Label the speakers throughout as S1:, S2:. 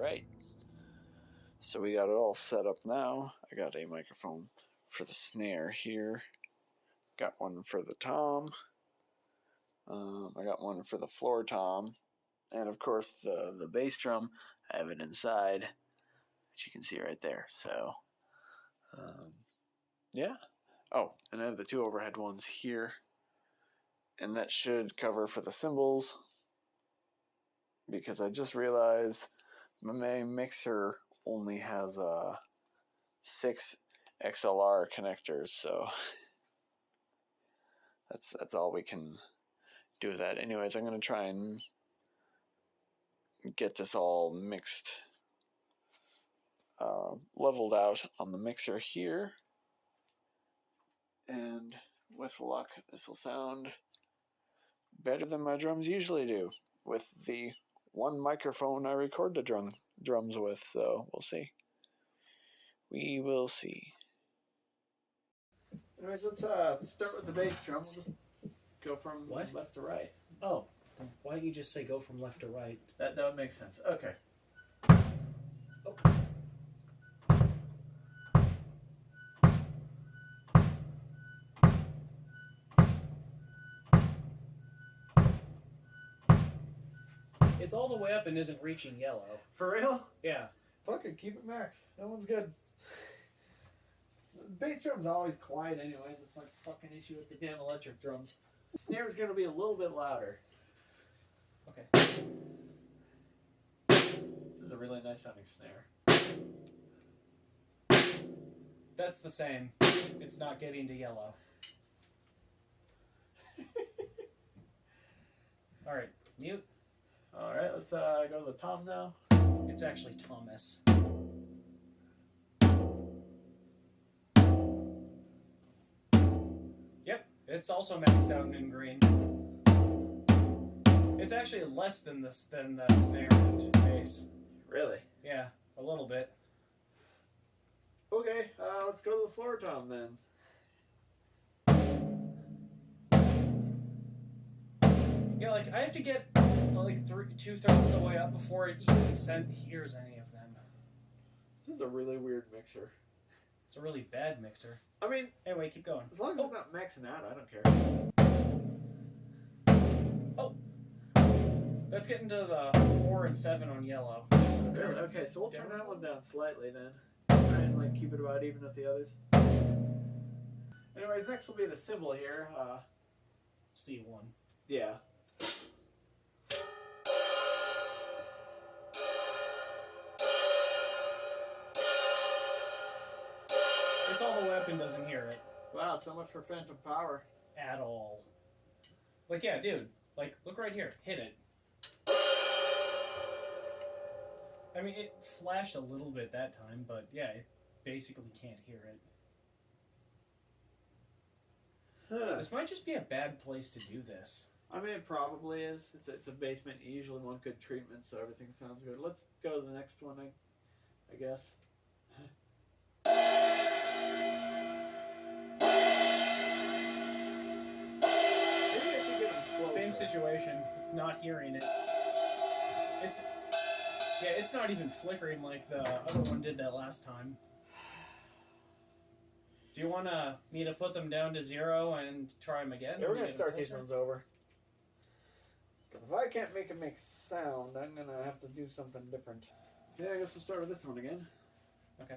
S1: Alright, so we got it all set up now. I got a microphone for the snare here. Got one for the tom. I got one for the floor tom. And of course the bass drum, I have it inside, which you can see right there. So, yeah. Oh, and I have the two overhead ones here. And that should cover for the cymbals, because I just realized my mixer only has 6 XLR connectors, so that's all we can do with that. Anyways, I'm going to try and get this all mixed, leveled out on the mixer here, and with luck this will sound better than my drums usually do with the one microphone I record the drums with, so we'll see. We will see. Anyways, let's start with the bass drum. We'll just go from left to right.
S2: Oh, then why don't you just say go from left to right?
S1: That would make sense. Okay.
S2: Oh. It's all the way up and isn't reaching yellow.
S1: For real?
S2: Yeah.
S1: Fucking keep it max. That one's good. The bass drum's always quiet anyways. It's my fucking issue with the damn electric drums. The snare's gonna be a little bit louder.
S2: Okay.
S1: This is a really nice sounding snare.
S2: That's the same. It's not getting to yellow. Alright, mute.
S1: Alright, let's go to the tom now.
S2: It's actually Thomas. Yep, it's also maxed out in green. It's actually less than the snare and bass.
S1: Really?
S2: Yeah, a little bit.
S1: Okay, let's go to the floor tom then.
S2: Yeah, like I have to get like 2/3 of the way up before it even hears any of them.
S1: This is a really weird mixer.
S2: It's a really bad mixer.
S1: I mean,
S2: anyway, keep going.
S1: As long as it's not maxing out, I don't care.
S2: Oh, that's getting to the 4 and 7 on yellow.
S1: Really? Okay, so we'll turn that one down slightly then. Try and like keep it about even with the others. Anyways, next will be the cymbal here.
S2: C1.
S1: Yeah.
S2: It's all the way up and doesn't hear it.
S1: Wow, so much for phantom power.
S2: At all. Like, yeah, dude. Like, look right here. Hit it. I mean, it flashed a little bit that time, but yeah, it basically can't hear it.
S1: Huh.
S2: This might just be a bad place to do this.
S1: I mean, it probably is. It's a basement. You usually want good treatment, so everything sounds good. Let's go to the next one, I guess. Maybe I should get them closer.
S2: Same situation. It's not hearing it. It's not even flickering like the other one did that last time. Do you want me to put them down to 0 and try them again?
S1: Yeah, we're going to start these ones over. Because if I can't make it make sound, I'm going to have to do something different. Yeah, I guess we'll start with this one again.
S2: Okay.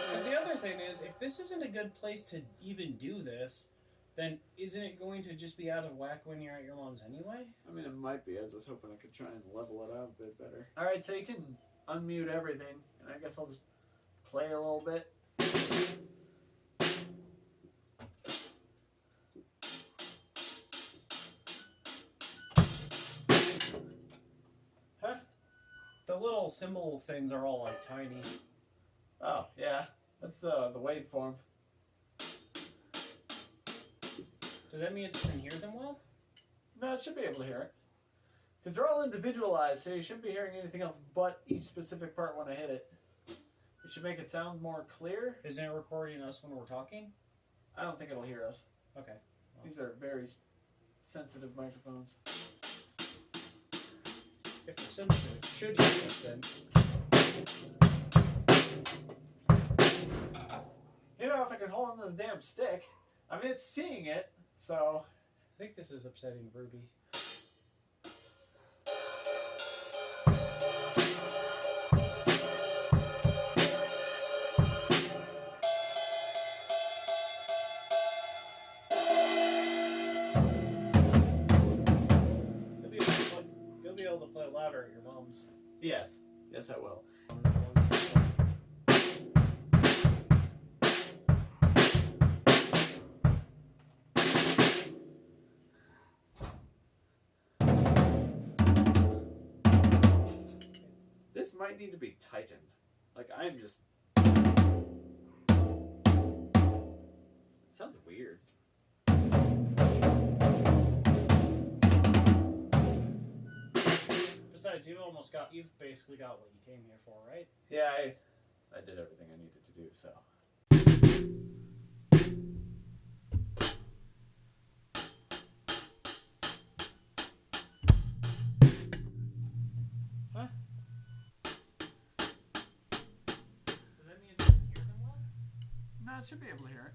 S2: Because the other thing is, if this isn't a good place to even do this, then isn't it going to just be out of whack when you're at your mom's anyway?
S1: I mean, it might be. I was just hoping I could try and level it out a bit better. Alright, so you can unmute everything, and I guess I'll just play a little bit. Huh?
S2: The little cymbal things are all like tiny.
S1: Oh, yeah. That's the waveform.
S2: Does that mean it doesn't hear them well?
S1: No, it should be able to hear it. Because they're all individualized, so you shouldn't be hearing anything else but each specific part when I hit it. It
S3: should make it sound more clear.
S2: Isn't it recording us when we're talking?
S3: I don't think it'll hear us.
S2: Okay.
S3: Well. These are very sensitive microphones.
S2: If they're sensitive, it should hear us then.
S3: You know, if I could hold on to the damn stick. I mean, it's seeing it, so...
S2: I think this is upsetting Ruby. You'll be able to play louder at your mom's.
S3: Yes. Yes, I will. This might need to be tightened. Like, I'm just... It sounds weird.
S2: Besides, you've basically got what you came here for, right?
S3: Yeah, I did everything I needed to do, so...
S2: Huh? Does that mean it doesn't hear them well?
S3: No, it should be able to hear it.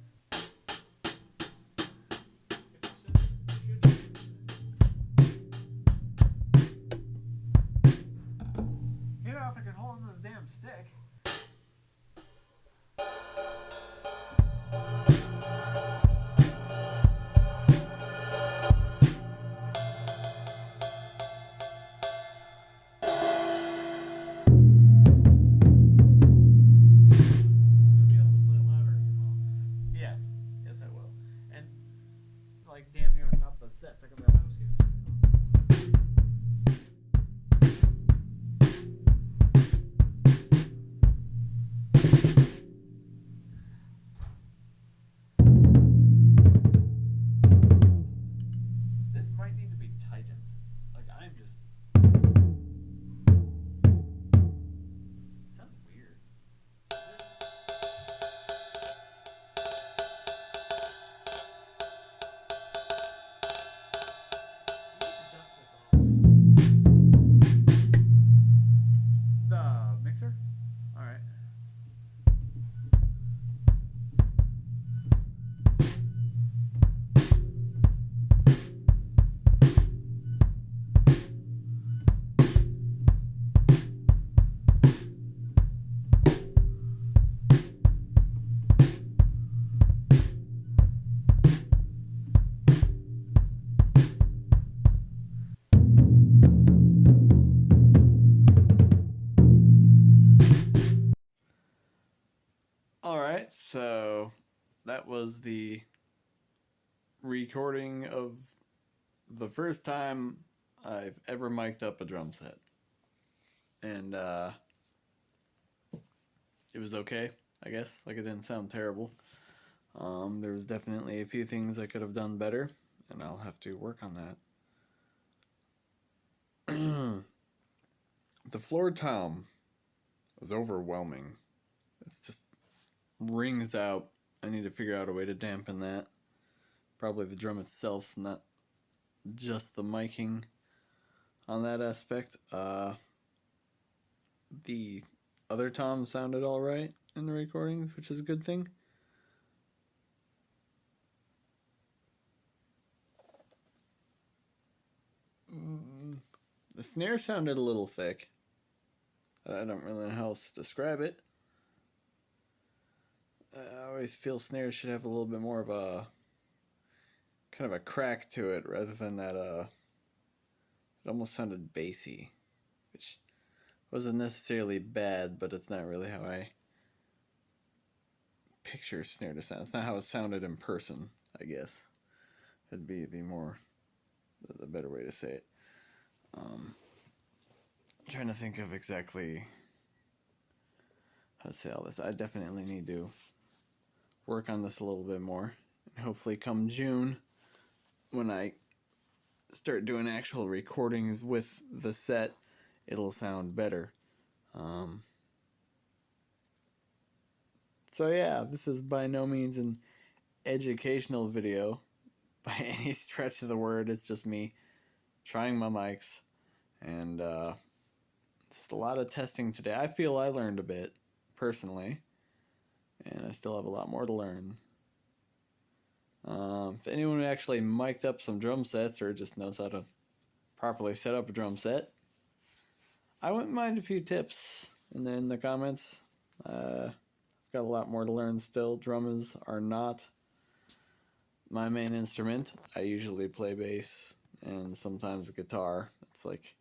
S2: If they're sensitive, it should hear it.
S3: You know, if I could hold on to the damn stick.
S2: You'll be able to play louder at your mom's.
S3: Yes. Yes, I will. And, like, damn near on top of the set, so I can be like,
S2: I was gonna sit on.
S3: this might need to be tightened. Like, I'm just... It sounds weird.
S2: Adjust this all.
S3: The mixer? Alright. Alright, so that was the recording of the first time I've ever mic'd up a drum set. And it was okay, I guess. Like, it didn't sound terrible. There was definitely a few things I could have done better, and I'll have to work on that. The floor tom was overwhelming. It's just rings out. I need to figure out a way to dampen that. Probably the drum itself, not just the miking on that aspect. The other tom sounded alright in the recordings, which is a good thing. The snare sounded a little thick. I don't really know how else to describe it. I always feel snares should have a little bit more of a kind of a crack to it rather than that it almost sounded bassy, which wasn't necessarily bad, but it's not really how I picture snare to sound. It's not how it sounded in person, I guess. It'd be the better way to say it. I'm trying to think of exactly how to say all this. I definitely need to work on this a little bit more. And hopefully come June, when I start doing actual recordings with the set, it'll sound better. So yeah, this is by no means an educational video by any stretch of the word. It's just me trying my mics, and just a lot of testing today. I feel I learned a bit, personally, and I still have a lot more to learn. If anyone actually mic'd up some drum sets or just knows how to properly set up a drum set, I wouldn't mind a few tips in the comments. I've got a lot more to learn still. Drums are not my main instrument. I usually play bass and sometimes guitar. That's like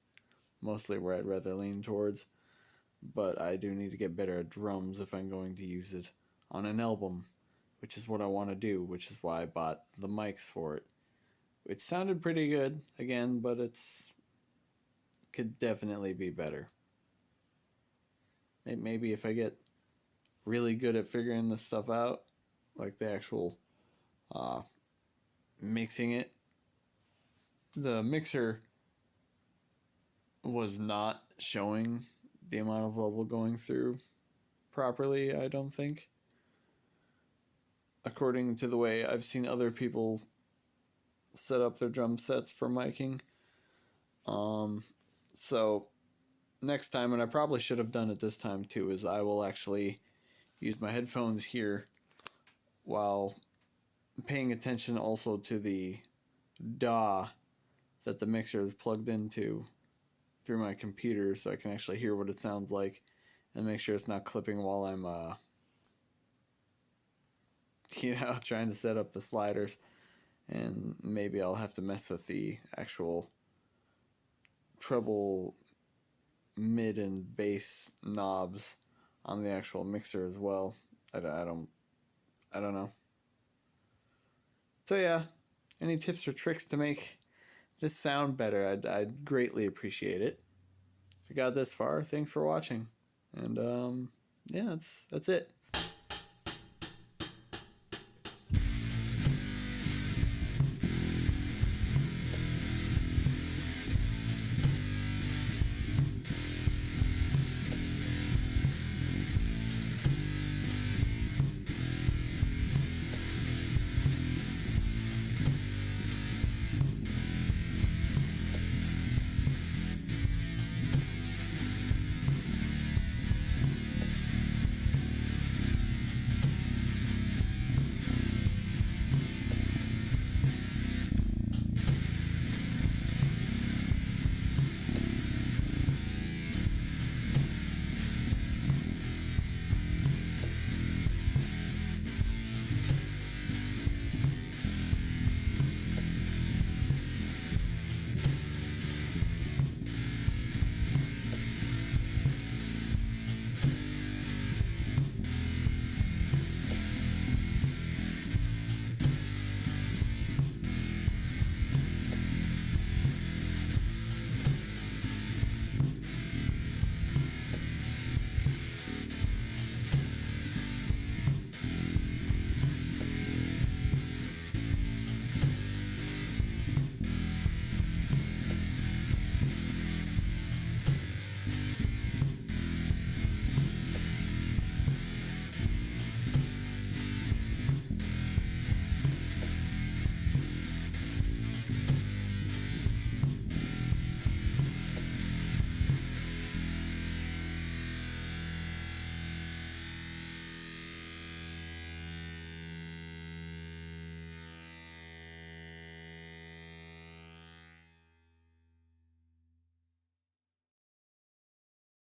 S3: mostly where I'd rather lean towards. But I do need to get better at drums if I'm going to use it on an album, which is what I want to do, which is why I bought the mics for it. Which sounded pretty good, again, but it's could definitely be better. Maybe if I get really good at figuring this stuff out, like the actual mixing it. The mixer was not showing the amount of level going through properly, I don't think. According to the way I've seen other people set up their drum sets for miking. So next time, and I probably should have done it this time too, is I will actually use my headphones here while paying attention also to the DAW that the mixer is plugged into through my computer, so I can actually hear what it sounds like and make sure it's not clipping while I'm trying to set up the sliders. And maybe I'll have to mess with the actual treble, mid, and bass knobs on the actual mixer as well. I don't know. So yeah, any tips or tricks to make this sound better, I'd greatly appreciate it. If you got this far, thanks for watching. And yeah, that's it.